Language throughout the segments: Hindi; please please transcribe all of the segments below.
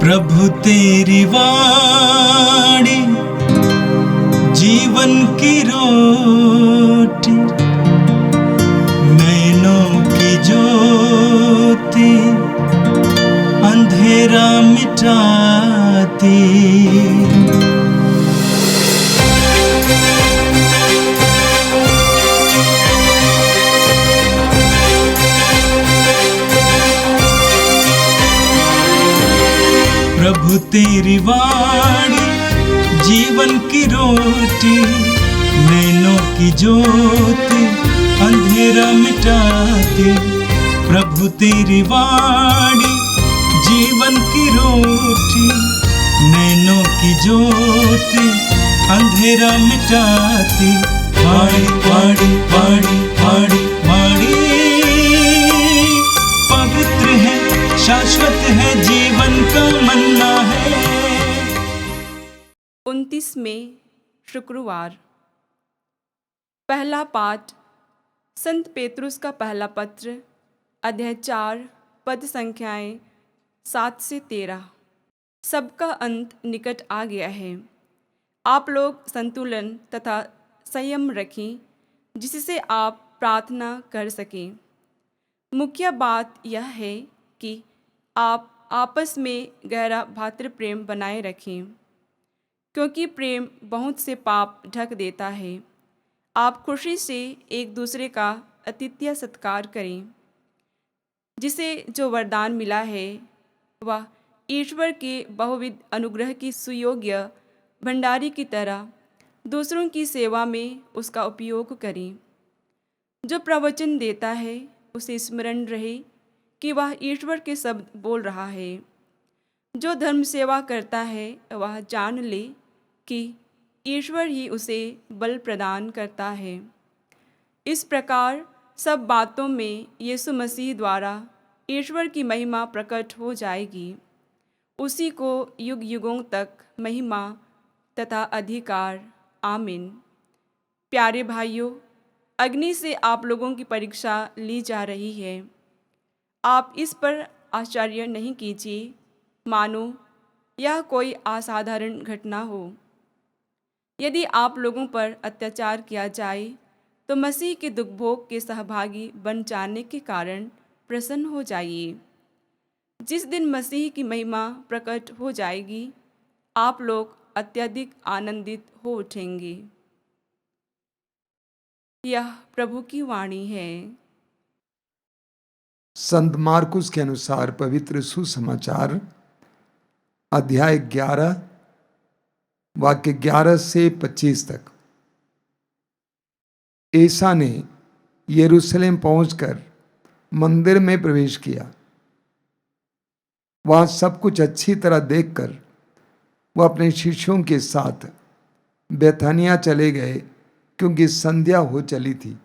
प्रभु तेरी वाणी जीवन की रोटी, नैनों की ज्योति अंधेरा मिटाती। प्रभु तेरी वाणी जीवन की रोटी, नैनों की ज्योति अंधेरा मिटाती। प्रभु तेरी वाणी जीवन की रोटी, नैनों की ज्योति अंधेरा मिटाती। वाणी वाणी वाणी वाणी वाणी पवित्र है, शाश्वत है, जीवन का मन्ना है। 29 मई शुक्रवार। पहला पाठ संत पेतरुस का पहला पत्र, अध्याय 4, पद संख्याएं 7 से 13। सबका अंत निकट आ गया है। आप लोग संतुलन तथा संयम रखें, जिससे आप प्रार्थना कर सकें। मुख्य बात यह है कि आप आपस में गहरा भातृ प्रेम बनाए रखें, क्योंकि प्रेम बहुत से पाप ढक देता है। आप खुशी से एक दूसरे का आतिथ्य सत्कार करें। जिसे जो वरदान मिला है वह ईश्वर के बहुविध अनुग्रह की सुयोग्य भंडारी की तरह दूसरों की सेवा में उसका उपयोग करें। जो प्रवचन देता है उसे स्मरण रहे कि वह ईश्वर के शब्द बोल रहा है। जो धर्म सेवा करता है वह जान ले कि ईश्वर ही उसे बल प्रदान करता है। इस प्रकार सब बातों में यीशु मसीह द्वारा ईश्वर की महिमा प्रकट हो जाएगी। उसी को युग युगों तक महिमा तथा अधिकार। आमीन। प्यारे भाइयों, अग्नि से आप लोगों की परीक्षा ली जा रही है। आप इस पर आश्चर्य नहीं कीजिए, मानो यह कोई असाधारण घटना हो। यदि आप लोगों पर अत्याचार किया जाए तो मसीह के दुख भोग के सहभागी बन जाने के कारण प्रसन्न हो जाइए। जिस दिन मसीह की महिमा प्रकट हो जाएगी, आप लोग अत्यधिक आनंदित हो उठेंगे। यह प्रभु की वाणी है। संत मार्कुस के अनुसार पवित्र सुसमाचार अध्याय 11 वाक्य 11 से 25 तक। ईसा ने यरूशलेम पहुंचकर मंदिर में प्रवेश किया। वहां सब कुछ अच्छी तरह देखकर वह अपने शिष्यों के साथ बेथानिया चले गए, क्योंकि संध्या हो चली थी।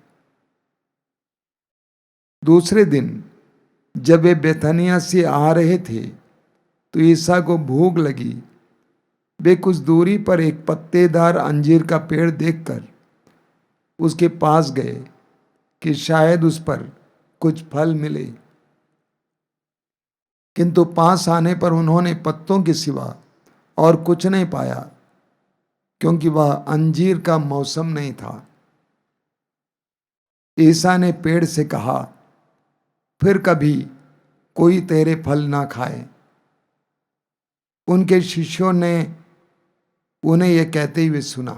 दूसरे दिन जब वे बेथानिया से आ रहे थे तो ईसा को भूख लगी। वे कुछ दूरी पर एक पत्तेदार अंजीर का पेड़ देखकर उसके पास गए कि शायद उस पर कुछ फल मिले, किंतु पास आने पर उन्होंने पत्तों के सिवा और कुछ नहीं पाया, क्योंकि वह अंजीर का मौसम नहीं था। ईसा ने पेड़ से कहा, फिर कभी कोई तेरे फल ना खाए। उनके शिष्यों ने उन्हें यह कहते हुए सुना।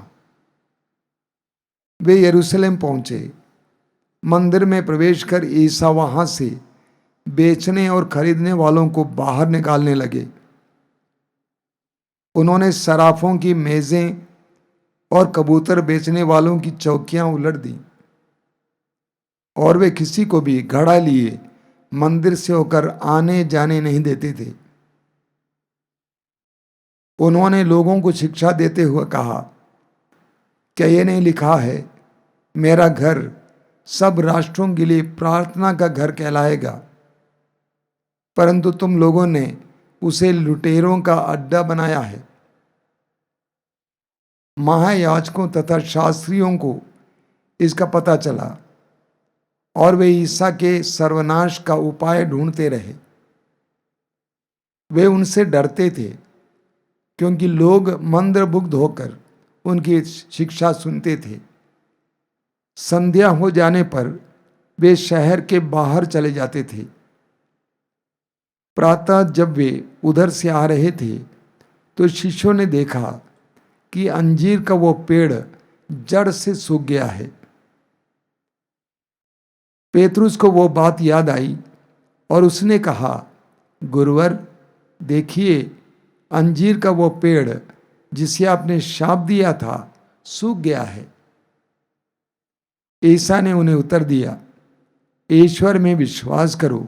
वे यरूशलेम पहुंचे। मंदिर में प्रवेश कर ईसा वहां से बेचने और खरीदने वालों को बाहर निकालने लगे। उन्होंने सराफों की मेजें और कबूतर बेचने वालों की चौकियां उलट दी, और वे किसी को भी घड़ा लिए मंदिर से होकर आने जाने नहीं देते थे। उन्होंने लोगों को शिक्षा देते हुए कहा, क्या ये नहीं लिखा है, मेरा घर सब राष्ट्रों के लिए प्रार्थना का घर कहलाएगा? परंतु तुम लोगों ने उसे लुटेरों का अड्डा बनाया है। महायाजकों तथा शास्त्रियों को इसका पता चला, और वे ईसा के सर्वनाश का उपाय ढूंढते रहे। वे उनसे डरते थे, क्योंकि लोग मंत्रमुग्ध होकर उनकी शिक्षा सुनते थे। संध्या हो जाने पर वे शहर के बाहर चले जाते थे। प्रातः जब वे उधर से आ रहे थे तो शिष्यों ने देखा कि अंजीर का वो पेड़ जड़ से सूख गया है। पेतरुस को वो बात याद आई और उसने कहा, गुरुवर, देखिए, अंजीर का वो पेड़ जिसे आपने शाप दिया था सूख गया है। ईसा ने उन्हें उत्तर दिया, ईश्वर में विश्वास करो।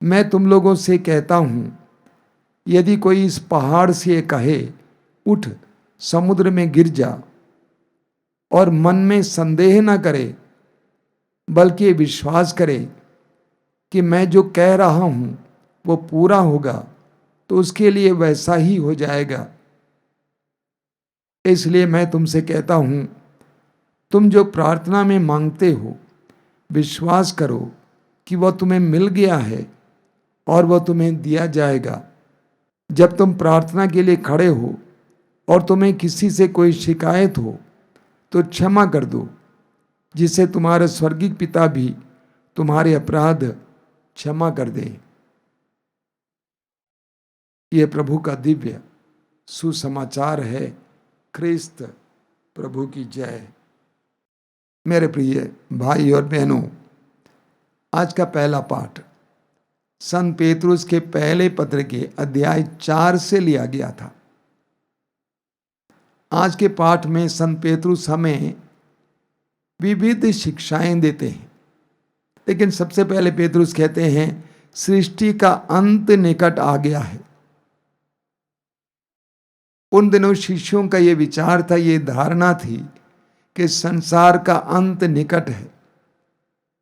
मैं तुम लोगों से कहता हूं, यदि कोई इस पहाड़ से कहे, उठ समुद्र में गिर जा, और मन में संदेह न करे, बल्कि विश्वास करे कि मैं जो कह रहा हूं वो पूरा होगा, तो उसके लिए वैसा ही हो जाएगा। इसलिए मैं तुमसे कहता हूं, तुम जो प्रार्थना में मांगते हो, विश्वास करो कि वह तुम्हें मिल गया है और वह तुम्हें दिया जाएगा। जब तुम प्रार्थना के लिए खड़े हो और तुम्हें किसी से कोई शिकायत हो, तो क्षमा कर दो, जिससे तुम्हारा स्वर्गीय पिता भी तुम्हारे अपराध क्षमा कर दे। यह प्रभु का दिव्य सुसमाचार है। ख्रिस्त प्रभु की जय। मेरे प्रिय भाई और बहनों, आज का पहला पाठ संत पेतरुस के पहले पत्र के अध्याय 4 से लिया गया था। आज के पाठ में संत पेतरुस हमें विविध शिक्षाएं देते हैं, लेकिन सबसे पहले पेतरुस कहते हैं, सृष्टि का अंत निकट आ गया है। उन दिनों शिष्यों का यह विचार था, यह धारणा थी कि संसार का अंत निकट है,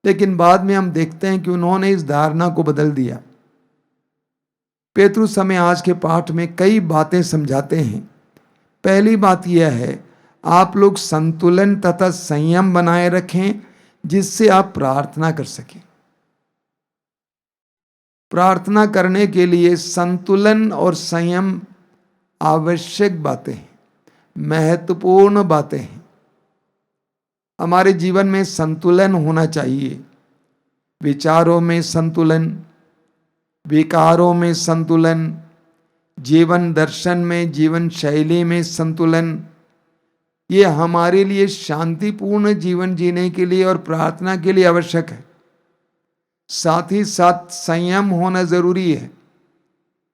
लेकिन बाद में हम देखते हैं कि उन्होंने इस धारणा को बदल दिया। पेतरुस हमें आज के पाठ में कई बातें समझाते हैं। पहली बात यह है, आप लोग संतुलन तथा संयम बनाए रखें, जिससे आप प्रार्थना कर सकें। प्रार्थना करने के लिए संतुलन और संयम आवश्यक बातें हैं, महत्वपूर्ण बातें हैं। हमारे जीवन में संतुलन होना चाहिए। विचारों में संतुलन, विकारों में संतुलन, जीवन दर्शन में, जीवन शैली में संतुलन, ये हमारे लिए शांतिपूर्ण जीवन जीने के लिए और प्रार्थना के लिए आवश्यक है। साथ ही साथ संयम होना जरूरी है।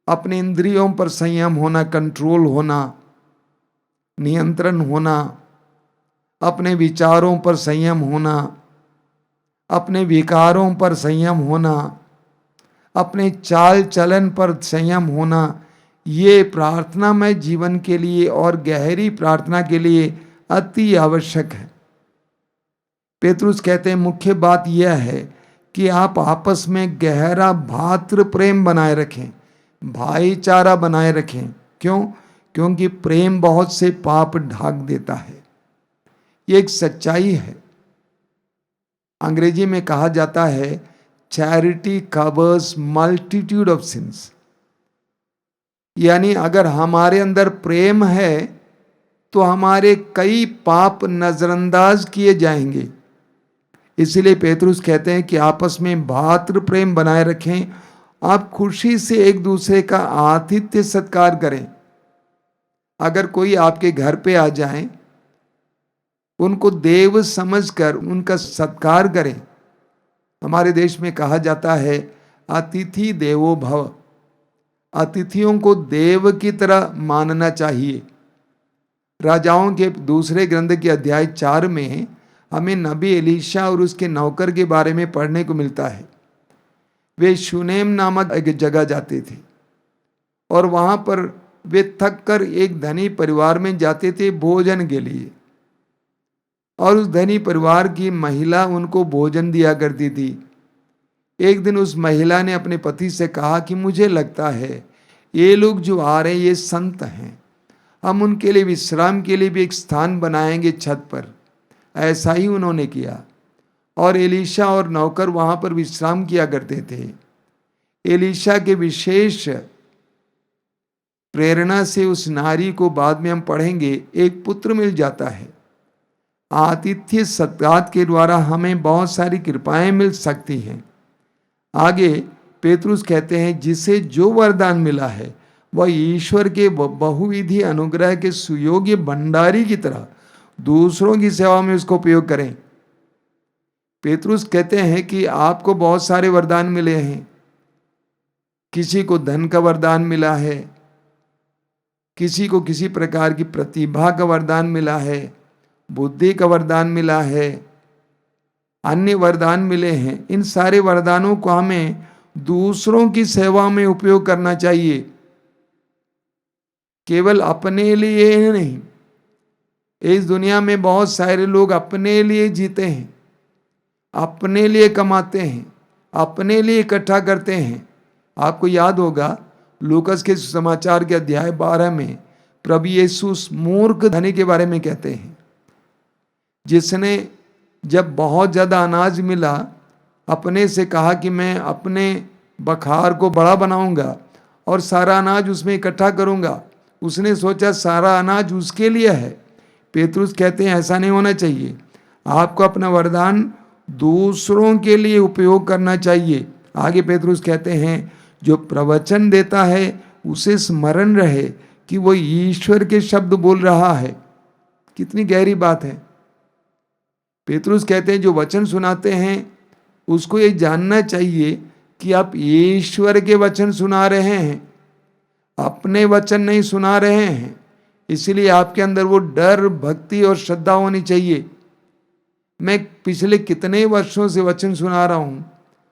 अपने इंद्रियों पर संयम होना, कंट्रोल होना, नियंत्रण होना, अपने विचारों पर संयम होना, अपने विकारों पर संयम होना, अपने चाल चलन पर संयम होना, ये प्रार्थना में जीवन के लिए और गहरी प्रार्थना के लिए अति आवश्यक है। पेतरुस कहते हैं, मुख्य बात यह है कि आप आपस में गहरा भातृ प्रेम बनाए रखें, भाईचारा बनाए रखें। क्यों? क्योंकि प्रेम बहुत से पाप ढाक देता है। ये एक सच्चाई है। अंग्रेजी में कहा जाता है, charity covers multitude of since. यानी अगर हमारे अंदर प्रेम है तो हमारे कई पाप नजरअंदाज किए जाएंगे। इसलिए पेतरुस कहते हैं कि आपस में भातृ प्रेम बनाए रखें। आप खुशी से एक दूसरे का आतिथ्य सत्कार करें। अगर कोई आपके घर पे आ जाए, उनको देव समझकर उनका सत्कार करें। हमारे देश में कहा जाता है, अतिथि देवो भव। अतिथियों को देव की तरह मानना चाहिए। राजाओं के दूसरे ग्रंथ के अध्याय 4 में हमें नबी एलीशा और उसके नौकर के बारे में पढ़ने को मिलता है। वे शूनेम नामक एक जगह जाते थे और वहां पर वे थक कर एक धनी परिवार में जाते थे भोजन के लिए, और उस धनी परिवार की महिला उनको भोजन दिया करती थी। एक दिन उस महिला ने अपने पति से कहा कि मुझे लगता है ये लोग जो आ रहे हैं ये संत हैं, हम उनके लिए विश्राम के लिए भी एक स्थान बनाएंगे छत पर। ऐसा ही उन्होंने किया और एलीशा और नौकर वहां पर विश्राम किया करते थे। एलीशा के विशेष प्रेरणा से उस नारी को बाद में हम पढ़ेंगे एक पुत्र मिल जाता है। आतिथ्य सत्कार के द्वारा हमें बहुत सारी कृपाएं मिल सकती हैं। आगे पेतरुस कहते हैं जिसे जो वरदान मिला है वह ईश्वर के बहुविधि अनुग्रह के सुयोग्य भंडारी की तरह दूसरों की सेवा में उसका उपयोग करें। पेतरुस कहते हैं कि आपको बहुत सारे वरदान मिले हैं। किसी को धन का वरदान मिला है, किसी को किसी प्रकार की प्रतिभा का वरदान मिला है, बुद्धि का वरदान मिला है, अन्य वरदान मिले हैं। इन सारे वरदानों को हमें दूसरों की सेवा में उपयोग करना चाहिए, केवल अपने लिए नहीं। इस दुनिया में बहुत सारे लोग अपने लिए जीते हैं, अपने लिए कमाते हैं, अपने लिए इकट्ठा करते हैं। आपको याद होगा लूकस के समाचार के अध्याय 12 में प्रभु यीशु उस मूर्ख धनी के बारे में कहते हैं जिसने जब बहुत ज़्यादा अनाज मिला अपने से कहा कि मैं अपने बखार को बड़ा बनाऊंगा और सारा अनाज उसमें इकट्ठा करूंगा। उसने सोचा सारा अनाज उसके लिए है। पेतरुस कहते हैं ऐसा नहीं होना चाहिए, आपको अपना वरदान दूसरों के लिए उपयोग करना चाहिए। आगे पेतरुस कहते हैं जो प्रवचन देता है उसे स्मरण रहे कि वो ईश्वर के शब्द बोल रहा है। कितनी गहरी बात है। पेतरुस कहते हैं जो वचन सुनाते हैं उसको ये जानना चाहिए कि आप ईश्वर के वचन सुना रहे हैं, अपने वचन नहीं सुना रहे हैं। इसलिए आपके अंदर वो डर, भक्ति और श्रद्धा होनी चाहिए। मैं पिछले कितने वर्षों से वचन सुना रहा हूं,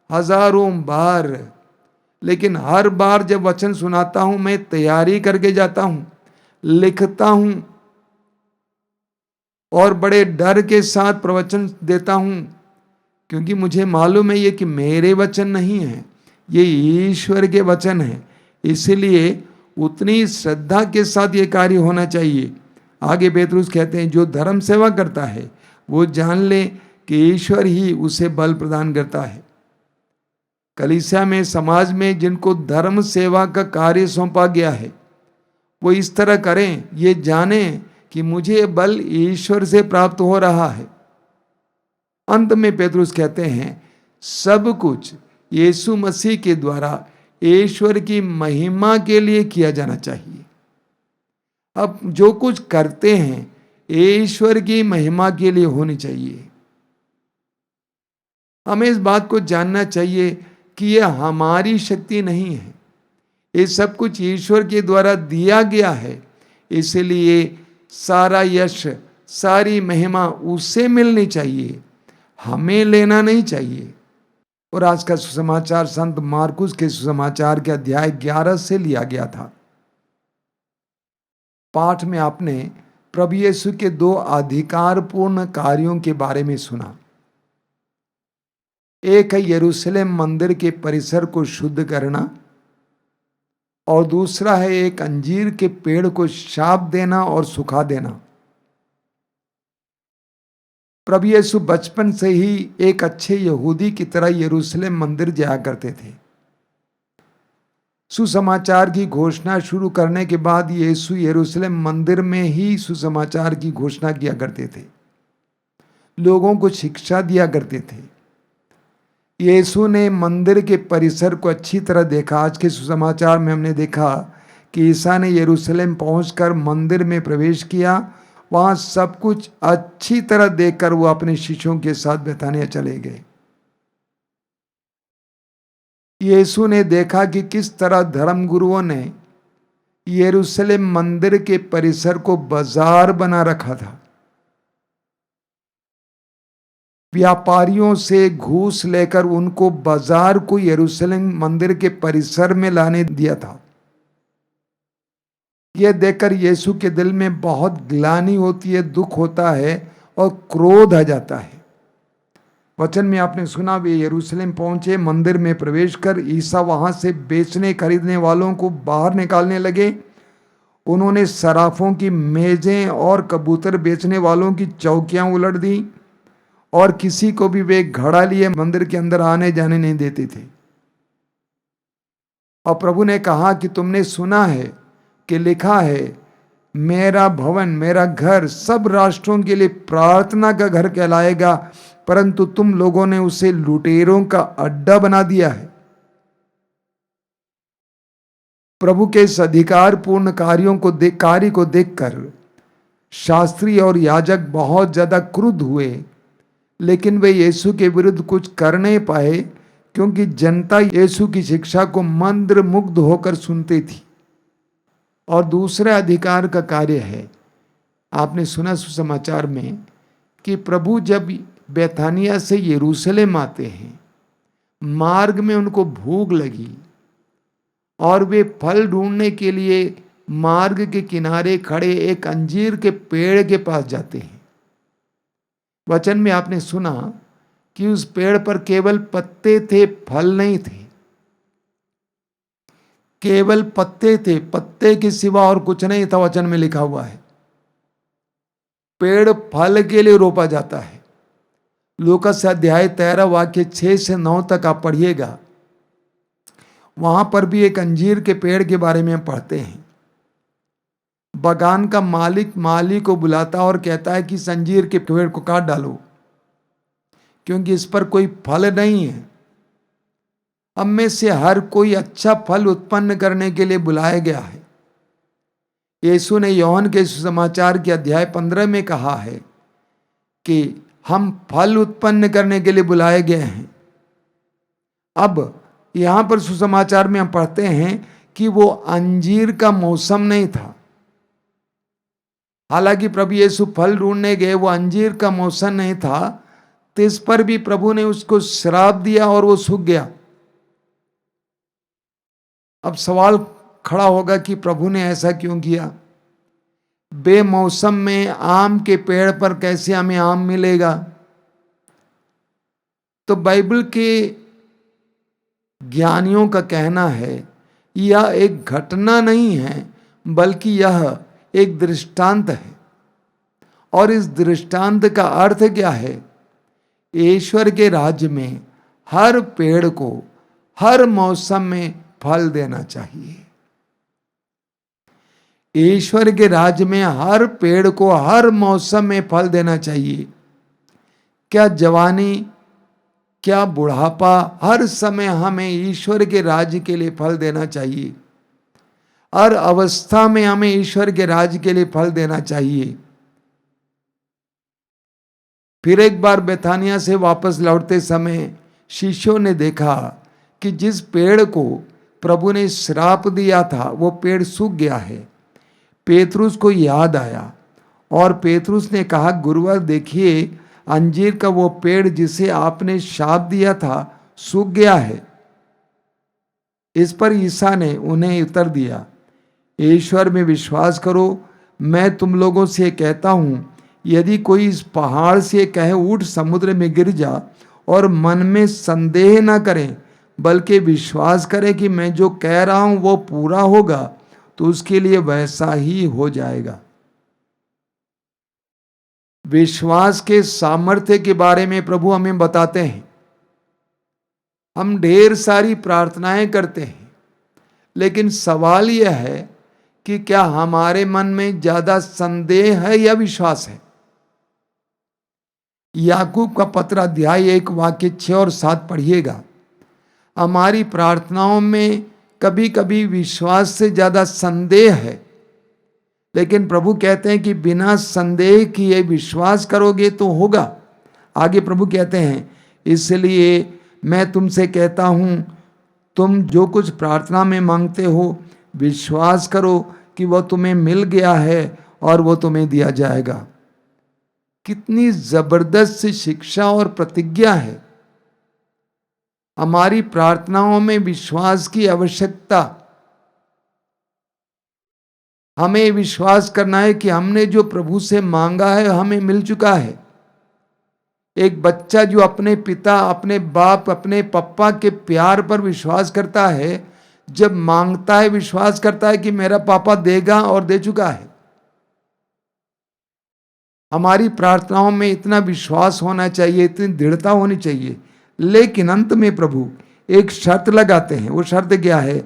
हजारों बार, लेकिन हर बार जब वचन सुनाता हूं मैं तैयारी करके जाता हूं, लिखता हूं और बड़े डर के साथ प्रवचन देता हूं, क्योंकि मुझे मालूम है ये कि मेरे वचन नहीं है, ये ईश्वर के वचन है। इसलिए उतनी श्रद्धा के साथ ये कार्य होना चाहिए। आगे पेतरुस कहते हैं जो धर्म सेवा करता है वो जान ले कि ईश्वर ही उसे बल प्रदान करता है। कलीसिया में, समाज में जिनको धर्म सेवा का कार्य सौंपा गया है वो इस तरह करें, ये जाने कि मुझे बल ईश्वर से प्राप्त हो रहा है। अंत में पेतरुस कहते हैं सब कुछ यीशु मसीह के द्वारा ईश्वर की महिमा के लिए किया जाना चाहिए। अब जो कुछ करते हैं ईश्वर की महिमा के लिए होनी चाहिए। हमें इस बात को जानना चाहिए कि यह हमारी शक्ति नहीं है, ये सब कुछ ईश्वर के द्वारा दिया गया है। इसलिए सारा यश, सारी महिमा उससे मिलनी चाहिए, हमें लेना नहीं चाहिए। और आज का सुसमाचार संत मार्कुस के सुसमाचार के अध्याय 11 से लिया गया था। पाठ में आपने प्रभु यीशु के 2 अधिकारपूर्ण कार्यों के बारे में सुना। एक है यरूशलेम मंदिर के परिसर को शुद्ध करना और दूसरा है एक अंजीर के पेड़ को शाप देना और सुखा देना। प्रभु यीशु बचपन से ही एक अच्छे यहूदी की तरह यरूशलेम मंदिर जाया करते थे। सुसमाचार की घोषणा शुरू करने के बाद यीशु यरूशलेम मंदिर में ही सुसमाचार की घोषणा किया करते थे, लोगों को शिक्षा दिया करते थे। यीशु ने मंदिर के परिसर को अच्छी तरह देखा। आज के सुसमाचार में हमने देखा कि ईसा ने यरूशलेम पहुंचकर मंदिर में प्रवेश किया। वहां सब कुछ अच्छी तरह देखकर वो अपने शिष्यों के साथ बेथानिया चले गए। यीशु ने देखा कि किस तरह धर्मगुरुओं ने यरूशलेम मंदिर के परिसर को बाजार बना रखा था। व्यापारियों से घूस लेकर उनको बाजार को यरूशलेम मंदिर के परिसर में लाने दिया था। यह देखकर यीशु के दिल में बहुत ग्लानि होती है, दुख होता है और क्रोध आ जाता है। वचन में आपने सुना वे यरूशलेम पहुंचे, मंदिर में प्रवेश कर ईसा वहां से बेचने खरीदने वालों को बाहर निकालने लगे। उन्होंने सराफों की मेजें और कबूतर बेचने वालों की चौकियां उलट दी और किसी को भी वे घड़ा लिए मंदिर के अंदर आने जाने नहीं देते थे। और प्रभु ने कहा कि तुमने सुना है कि लिखा है, मेरा भवन, मेरा घर सब राष्ट्रों के लिए प्रार्थना का घर कहलाएगा, परंतु तुम लोगों ने उसे लुटेरों का अड्डा बना दिया है। प्रभु के इस अधिकारपूर्ण कार्य को देखकर शास्त्री और याजक बहुत ज्यादा क्रुद्ध हुए, लेकिन वे यीशु के विरुद्ध कुछ कर नहीं पाए, क्योंकि जनता यीशु की शिक्षा को मंत्र मुग्ध होकर सुनती थी। और दूसरा अधिकार का कार्य है, आपने सुना सुसमाचार में कि प्रभु जब बैथानिया से यरूशलेम आते हैं, मार्ग में उनको भूख लगी और वे फल ढूंढने के लिए मार्ग के किनारे खड़े एक अंजीर के पेड़ के पास जाते हैं। वचन में आपने सुना कि उस पेड़ पर केवल पत्ते थे, फल नहीं थे। केवल पत्ते थे, पत्ते के सिवा और कुछ नहीं था। वचन में लिखा हुआ है पेड़ फल के लिए रोपा जाता है। लूकास अध्याय 13 वाक्य 6 से 9 तक आप पढ़िएगा, वहां पर भी एक अंजीर के पेड़ के बारे में पढ़ते हैं। बागान का मालिक माली को बुलाता और कहता है कि इस अंजीर के पेड़ को काट डालो, क्योंकि इस पर कोई फल नहीं है। अब में से हर कोई अच्छा फल उत्पन्न करने के लिए बुलाया गया है। यीशु ने यूहन्ना के सुसमाचार के अध्याय 15 में कहा है कि हम फल उत्पन्न करने के लिए बुलाए गए हैं। अब यहां पर सुसमाचार में हम पढ़ते हैं कि वो अंजीर का मौसम नहीं था। हालांकि प्रभु यीशु फल ढूंढने गए, वो अंजीर का मौसम नहीं था, तो इस पर भी प्रभु ने उसको श्राप दिया और वो सूख गया। अब सवाल खड़ा होगा कि प्रभु ने ऐसा क्यों किया? बेमौसम में आम के पेड़ पर कैसे हमें आम मिलेगा? तो बाइबल के ज्ञानियों का कहना है यह एक घटना नहीं है, बल्कि यह एक दृष्टांत है। और इस दृष्टांत का अर्थ क्या है? ईश्वर के राज्य में हर पेड़ को हर मौसम में फल देना चाहिए। ईश्वर के राज्य में हर पेड़ को हर मौसम में फल देना चाहिए। क्या जवानी, क्या बुढ़ापा, हर समय हमें ईश्वर के राज्य के लिए फल देना चाहिए। हर अवस्था में हमें ईश्वर के राज्य के लिए फल देना चाहिए। फिर एक बार बेथानिया से वापस लौटते समय शिष्यों ने देखा कि जिस पेड़ को प्रभु ने श्राप दिया था वो पेड़ सूख गया है। पेतरुस को याद आया और पेतरुस ने कहा, गुरुवर देखिए, अंजीर का वो पेड़ जिसे आपने शाप दिया था सूख गया है। इस पर ईसा ने उन्हें उत्तर दिया, ईश्वर में विश्वास करो। मैं तुम लोगों से कहता हूं, यदि कोई इस पहाड़ से कहे उठ समुद्र में गिर जा और मन में संदेह ना करे, बल्कि विश्वास करे कि मैं जो कह रहा हूं वो पूरा होगा, तो उसके लिए वैसा ही हो जाएगा। विश्वास के सामर्थ्य के बारे में प्रभु हमें बताते हैं। हम ढेर सारी प्रार्थनाएं करते हैं, लेकिन सवाल यह है कि क्या हमारे मन में ज्यादा संदेह है या विश्वास है? याकूब का पत्र अध्याय 1 वाक्य 6 और 7 पढ़िएगा। हमारी प्रार्थनाओं में कभी कभी विश्वास से ज्यादा संदेह है, लेकिन प्रभु कहते हैं कि बिना संदेह किए विश्वास करोगे तो होगा। आगे प्रभु कहते हैं, इसलिए मैं तुमसे कहता हूं, तुम जो कुछ प्रार्थना में मांगते हो विश्वास करो कि वह तुम्हें मिल गया है और वो तुम्हें दिया जाएगा। कितनी जबरदस्त शिक्षा और प्रतिज्ञा है। हमारी प्रार्थनाओं में विश्वास की आवश्यकता। हमें विश्वास करना है कि हमने जो प्रभु से मांगा है हमें मिल चुका है। एक बच्चा जो अपने पिता, अपने बाप, अपने पप्पा के प्यार पर विश्वास करता है, जब मांगता है विश्वास करता है कि मेरा पापा देगा और दे चुका है। हमारी प्रार्थनाओं में इतना विश्वास होना चाहिए, इतनी दृढ़ता होनी चाहिए। लेकिन अंत में प्रभु एक शर्त लगाते हैं। वो शर्त क्या है?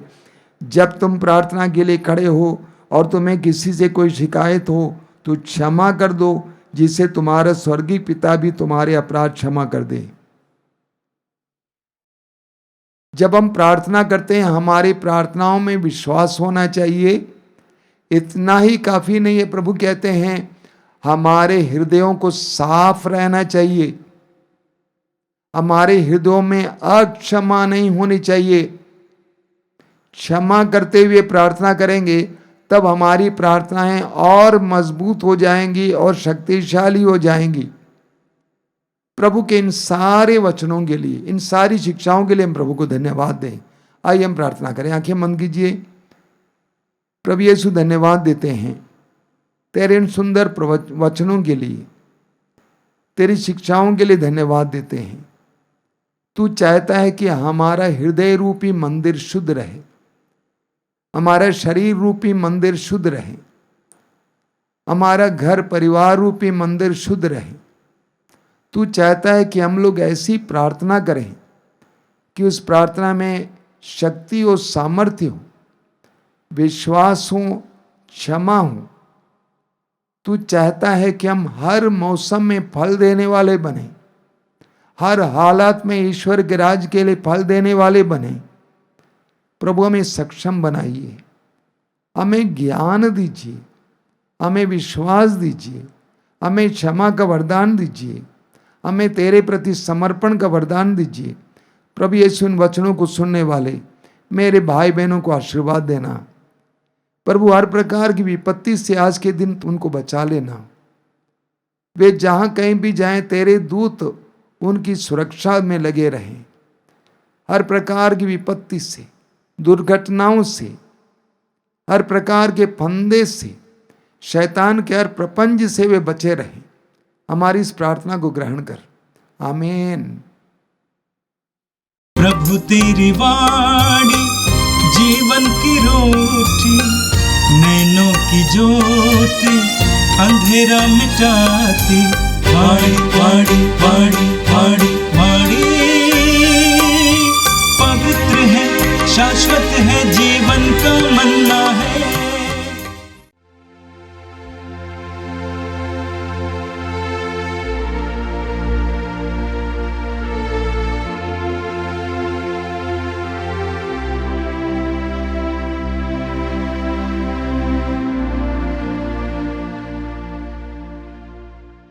जब तुम प्रार्थना के लिए खड़े हो और तुम्हें किसी से कोई शिकायत हो तो क्षमा कर दो, जिससे तुम्हारा स्वर्गीय पिता भी तुम्हारे अपराध क्षमा कर दे। जब हम प्रार्थना करते हैं, हमारी प्रार्थनाओं में विश्वास होना चाहिए। इतना ही काफी नहीं है, प्रभु कहते हैं हमारे हृदयों को साफ रहना चाहिए, हमारे हृदयों में अक्षमा नहीं होनी चाहिए। क्षमा करते हुए प्रार्थना करेंगे तब हमारी प्रार्थनाएं और मजबूत हो जाएंगी और शक्तिशाली हो जाएंगी। प्रभु के इन सारे वचनों के लिए, इन सारी शिक्षाओं के लिए हम प्रभु को धन्यवाद दें। आइए हम प्रार्थना करें, आंखें बंद कीजिए। प्रभु यीशु, धन्यवाद देते हैं तेरे इन सुंदर वचनों के लिए, तेरी शिक्षाओं के लिए धन्यवाद देते हैं। तू चाहता है कि हमारा हृदय रूपी मंदिर शुद्ध रहे, हमारा शरीर रूपी मंदिर शुद्ध रहे, हमारा घर परिवार रूपी मंदिर शुद्ध रहे। तू चाहता है कि हम लोग ऐसी प्रार्थना करें कि उस प्रार्थना में शक्ति और सामर्थ्य हो, विश्वास हो, क्षमा हो। तू चाहता है कि हम हर मौसम में फल देने वाले बने, हर हालात में ईश्वर के राज के लिए फल देने वाले बने। प्रभु हमें सक्षम बनाइए, हमें ज्ञान दीजिए, हमें विश्वास दीजिए, हमें क्षमा का वरदान दीजिए, हमें तेरे प्रति समर्पण का वरदान दीजिए। प्रभु यीशु, इन वचनों को सुनने वाले मेरे भाई बहनों को आशीर्वाद देना। प्रभु, हर प्रकार की विपत्ति से आज के दिन उनको बचा लेना। वे जहां कहीं भी जाएं, तेरे दूत उनकी सुरक्षा में लगे रहें। हर प्रकार की विपत्ति से, दुर्घटनाओं से, हर प्रकार के फंदे से, शैतान के हर प्रपंच से वे बचे रहें। हमारी इस प्रार्थना को ग्रहण कर, आमीन। प्रभु तेरी वाणी जीवन की रोटी, नैनों की ज्योति अंधेरा मिटाती। वाणी वाणी वाणी वाणी